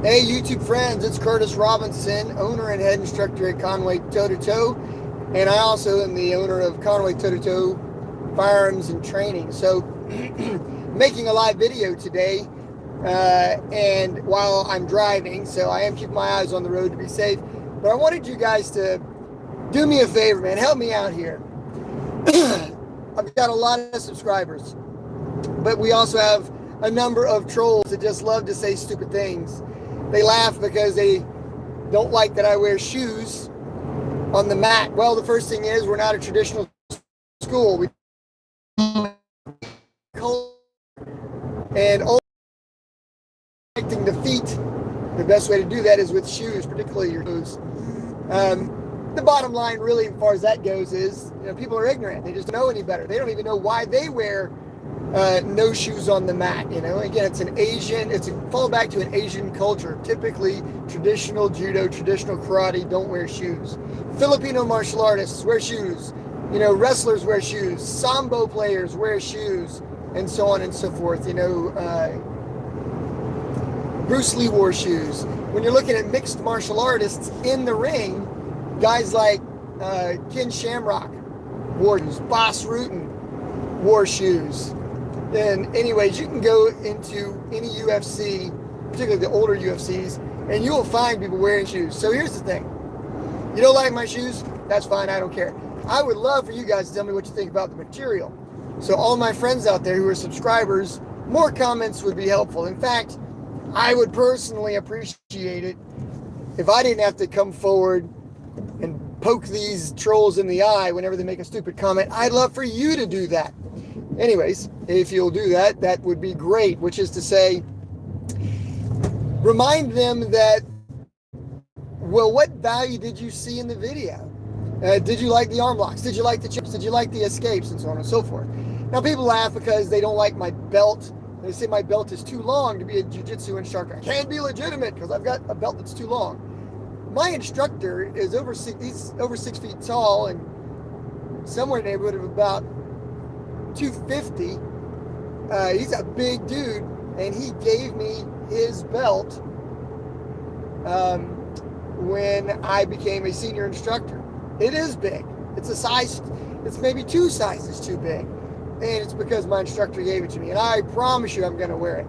Hey YouTube friends, it's Curtis Robinson, owner and head instructor at ConwayToe2Toe, and I also am the owner of ConwayToe2Toe Firearms and Training. So, making a live video today, and while I'm driving, so I am keeping my eyes on the road to be safe. But I wanted you guys to do me a favor, man. Help me out here. I've got a lot of subscribers, but we also have a number of trolls that just love to say stupid things. They laugh because they don't like that I wear shoes on the mat. Well, the first thing is, we're not a traditional school. We and only protecting the feet. The best way to do that is with shoes, particularly your shoes. The bottom line, really, as far as that goes, is people are ignorant. They just don't know any better. They don't even know why they wear no shoes on the mat. Again, it's a fallback to an Asian culture. Typically, traditional judo, traditional karate don't wear shoes. Filipino martial artists wear shoes. Wrestlers wear shoes. Sambo players wear shoes, and so on and so forth. Bruce Lee wore shoes. When you're looking at mixed martial artists in the ring, guys like Ken Shamrock wore shoes. Bas Rutten wore shoes. And anyways, you can go into any UFC, particularly the older UFCs, and you will find people wearing shoes. So here's the thing. You don't like my shoes? That's fine. I don't care. I would love for you guys to tell me what you think about the material. So all my friends out there who are subscribers, more comments would be helpful. In fact, I would personally appreciate it if I didn't have to come forward and poke these trolls in the eye whenever they make a stupid comment. I'd love for you to do that. Anyways, if you'll do that, that would be great, which is to say, remind them that, well, what value did you see in the video? Did you like the arm locks? Did you like the chips? Did you like the escapes? And so on and so forth. Now, people laugh because they don't like my belt. They say my belt is too long to be a jiu-jitsu instructor. I can't be legitimate because I've got a belt that's too long. My instructor is he's over 6 feet tall and somewhere in the neighborhood of about 250. He's a big dude, and he gave me his belt when I became a senior instructor. It is big. It's maybe 2 sizes too big, and it's because my instructor gave it to me, and I promise you I'm going to wear it.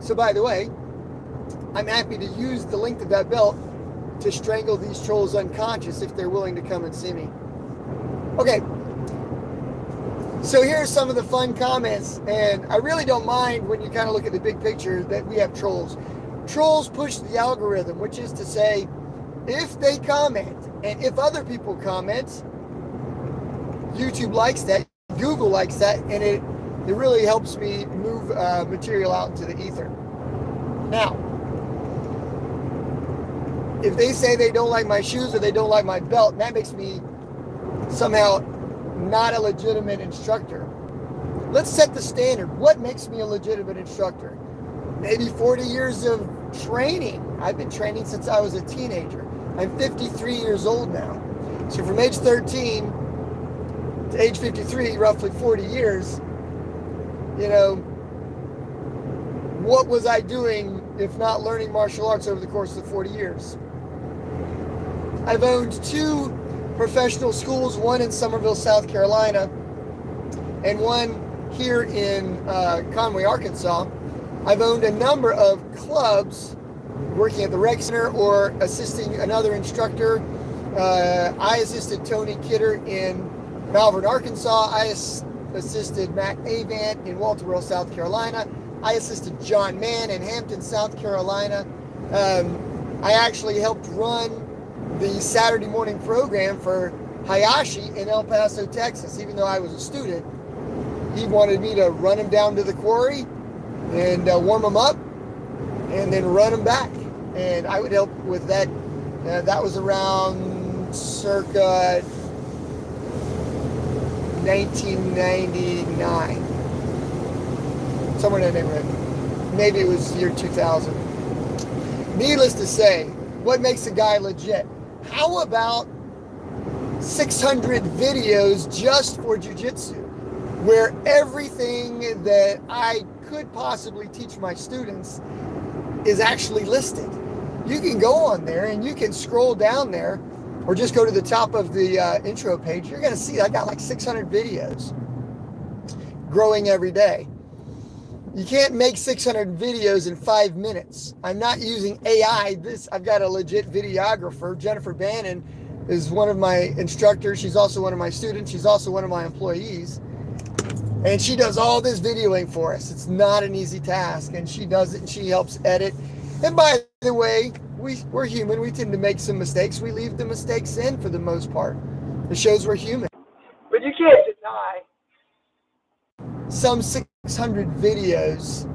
So by the way, I'm happy to use the length of that belt to strangle these trolls unconscious if they're willing to come and see me. Okay. So here are some of the fun comments, and I really don't mind when you kind of look at the big picture that we have trolls. Trolls push the algorithm, which is to say, if they comment, and if other people comment, YouTube likes that, Google likes that, and it really helps me move material out into the ether. Now, if they say they don't like my shoes or they don't like my belt, that makes me somehow not a legitimate instructor. Let's set the standard. What makes me a legitimate instructor? Maybe 40 years of training. I've been training since I was a teenager. I'm 53 years old now. So from age 13 to age 53, roughly 40 years, what was I doing if not learning martial arts over the course of the 40 years? I've owned 2 professional schools, one in Summerville, South Carolina, and one here in Conway, Arkansas. I've owned a number of clubs, working at the rec center or assisting another instructor. I assisted Tony Kidder in Malvern, Arkansas. I assisted Matt Avant in Walterboro, South Carolina. I assisted John Mann in Hampton, South Carolina. I actually helped run the Saturday morning program for Hayashi in El Paso, Texas. Even though I was a student, he wanted me to run him down to the quarry and warm him up and then run him back. And I would help with that. That was around circa 1999. Somewhere in that neighborhood. Maybe it was year 2000. Needless to say, what makes a guy legit? How about 600 videos just for jiu-jitsu, where everything that I could possibly teach my students is actually listed. You can go on there and you can scroll down there or just go to the top of the intro page. You're going to see I got like 600 videos growing every day. You can't make 600 videos in 5 minutes. I'm not using AI. I've got a legit videographer. Jennifer Bannon is one of my instructors. She's also one of my students. She's also one of my employees. And she does all this videoing for us. It's not an easy task. And she does it and she helps edit. And by the way, we're human. We tend to make some mistakes. We leave the mistakes in for the most part. It shows we're human. But you can't deny some 600 videos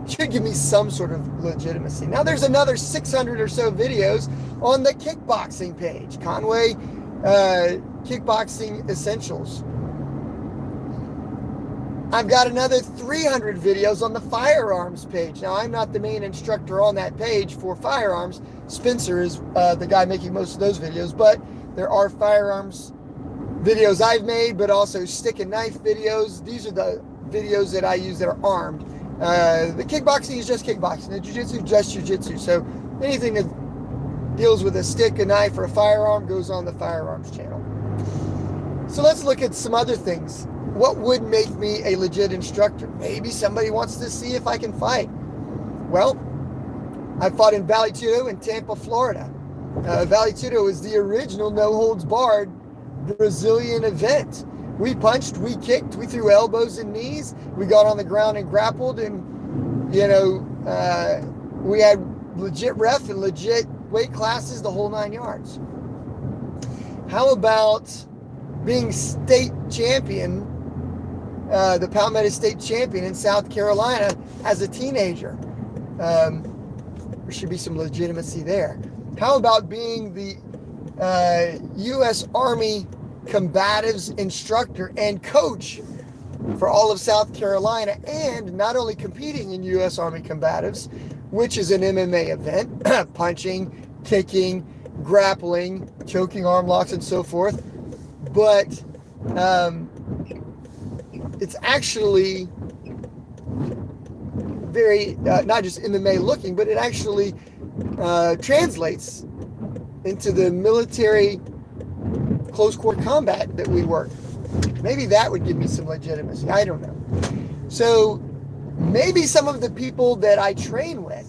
should give me some sort of legitimacy. Now there's another 600 or so videos on the kickboxing page, Conway Kickboxing Essentials. I've got another 300 videos on the firearms page. Now I'm not the main instructor on that page for firearms. Spencer is the guy making most of those videos, but there are firearms videos I've made, but also stick and knife videos. These are the videos that I use that are armed. The kickboxing is just kickboxing. The jiu-jitsu is just jiu-jitsu. So anything that deals with a stick, a knife, or a firearm goes on the firearms channel. So let's look at some other things. What would make me a legit instructor? Maybe somebody wants to see if I can fight. Well, I fought in ConwayToe2Toe in Tampa, Florida. ConwayToe2Toe is the original no-holds-barred Brazilian event. We punched, we kicked, we threw elbows and knees, we got on the ground and grappled, and we had legit ref and legit weight classes, the whole 9 yards. How about being state champion, the Palmetto state champion in South Carolina as a teenager? There should be some legitimacy there. How about being the U.S. Army combatives instructor and coach for all of South Carolina, and not only competing in U.S. Army combatives, which is an MMA event, punching, kicking, grappling, choking arm locks, and so forth, but it's actually very, not just MMA looking, but it actually translates into the military close quarter combat that we work. Maybe that would give me some legitimacy. I don't know. So maybe some of the people that I train with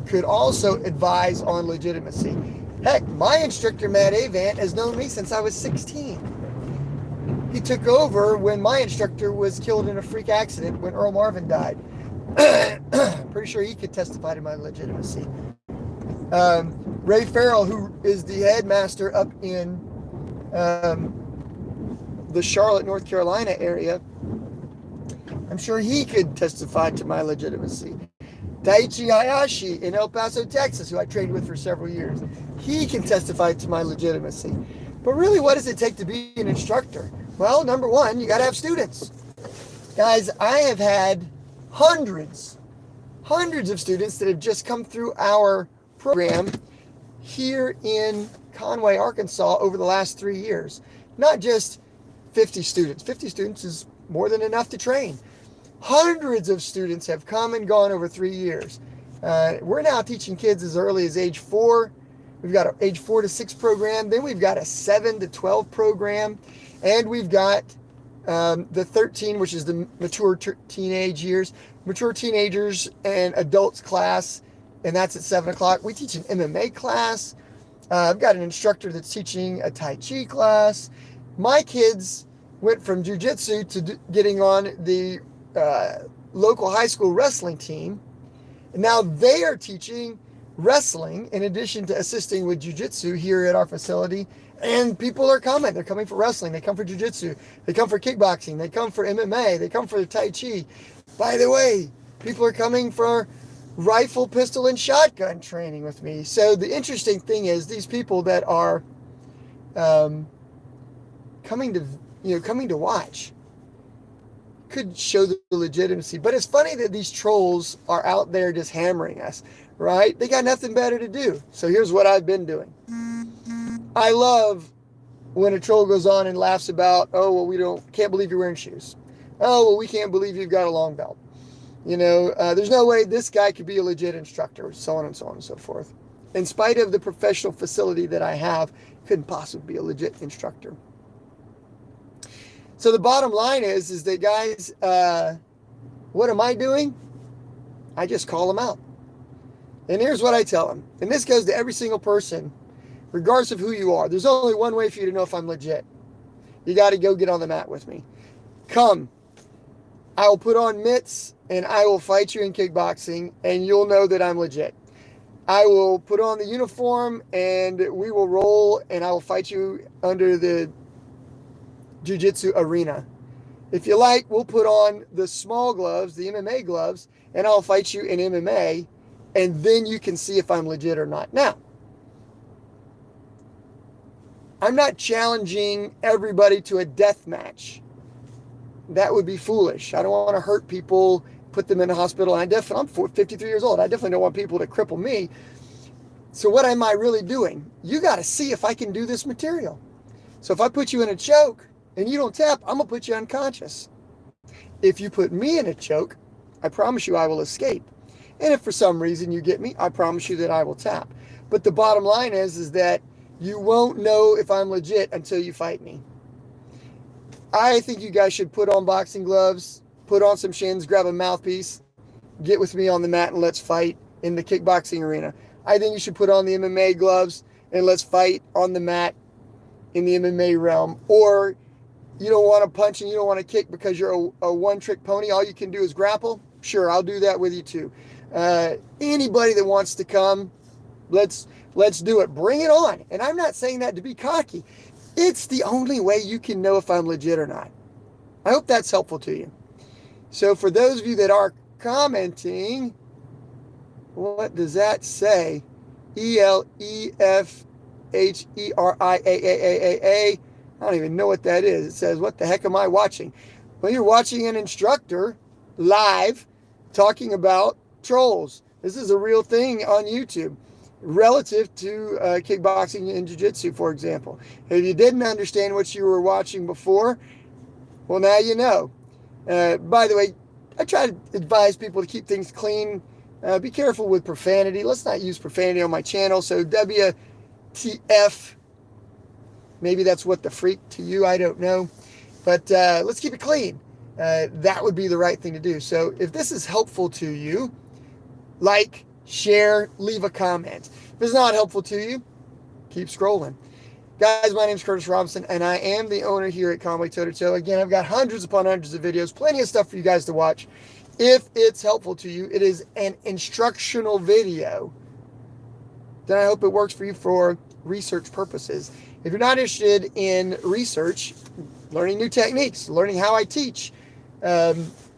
could also advise on legitimacy. Heck, my instructor, Matt Avant, has known me since I was 16. He took over when my instructor was killed in a freak accident when Earl Marvin died. Pretty sure he could testify to my legitimacy. Ray Farrell, who is the headmaster up in the Charlotte, North Carolina area, I'm sure he could testify to my legitimacy. Daichi Hayashi in El Paso, Texas, who I trained with for several years, he can testify to my legitimacy. But really, what does it take to be an instructor? Well, number one, you got to have students. Guys, I have had hundreds of students that have just come through our program here in Conway, Arkansas over the last 3 years. Not just 50 students. 50 students is more than enough to train. Hundreds of students have come and gone over 3 years. We're now teaching kids as early as age 4. We've got an age 4 to 6 program. Then we've got a 7 to 12 program. And we've got the 13, which is the mature teenage years. Mature teenagers and adults class. And that's at 7 o'clock. We teach an MMA class. I've got an instructor that's teaching a Tai Chi class. My kids went from jiu-jitsu to getting on the local high school wrestling team. And now they are teaching wrestling in addition to assisting with jiu-jitsu here at our facility. And people are coming. They're coming for wrestling. They come for jiu-jitsu. They come for kickboxing. They come for MMA. They come for the Tai Chi. By the way, people are coming for rifle, pistol, and shotgun training with me. So the interesting thing is these people that are coming to watch could show the legitimacy. But it's funny that these trolls are out there just hammering us, right? They got nothing better to do. So here's what I've been doing. I love when a troll goes on and laughs about, oh, well, can't believe you're wearing shoes. Oh, well, we can't believe you've got a long belt. There's no way this guy could be a legit instructor, so on and so on and so forth. In spite of the professional facility that I have, couldn't possibly be a legit instructor. So the bottom line is that, guys, what am I doing? I just call them out. And here's what I tell them. And this goes to every single person, regardless of who you are. There's only one way for you to know if I'm legit. You got to go get on the mat with me. Come. I will put on mitts and I will fight you in kickboxing, and you'll know that I'm legit. I will put on the uniform and we will roll, and I will fight you under the jiu-jitsu arena. If you like, we'll put on the small gloves, the MMA gloves, and I'll fight you in MMA, and then you can see if I'm legit or not. Now, I'm not challenging everybody to a death match. That would be foolish. I don't want to hurt people, put them in the hospital. I'm 53 years old. I definitely don't want people to cripple me. So what am I really doing? You got to see if I can do this material. So if I put you in a choke and you don't tap, I'm going to put you unconscious. If you put me in a choke, I promise you I will escape. And if for some reason you get me, I promise you that I will tap. But the bottom line is that you won't know if I'm legit until you fight me. I think you guys should put on boxing gloves, put on some shins, grab a mouthpiece, get with me on the mat, and let's fight in the kickboxing arena. I think you should put on the MMA gloves and let's fight on the mat in the MMA realm. Or you don't want to punch and you don't want to kick because you're a one-trick pony. All you can do is grapple. Sure, I'll do that with you too. Anybody that wants to come, let's do it. Bring it on. And I'm not saying that to be cocky. It's the only way you can know if I'm legit or not. I hope that's helpful to you. So for those of you that are commenting, what does that say? ELEFHERIAAAA. I don't even know what that is. It says, what the heck am I watching? Well, you're watching an instructor live talking about trolls. This is a real thing on YouTube relative to kickboxing and jiu-jitsu, for example. If you didn't understand what you were watching before, well, now you know. By the way, I try to advise people to keep things clean. Be careful with profanity. Let's not use profanity on my channel. So WTF, maybe that's what the freak to you, I don't know. But let's keep it clean. That would be the right thing to do. So if this is helpful to you, like, share, leave a comment. If it's not helpful to you, keep scrolling. Guys, my name is Curtis Robinson, and I am the owner here at ConwayToe2Toe. Again, I've got hundreds upon hundreds of videos, plenty of stuff for you guys to watch. If it's helpful to you, it is an instructional video. Then I hope it works for you for research purposes. If you're not interested in research, learning new techniques, learning how I teach,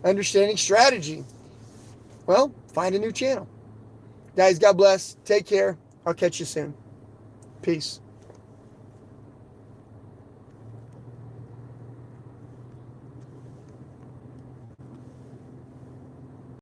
understanding strategy, well, find a new channel. Guys, God bless. Take care. I'll catch you soon. Peace.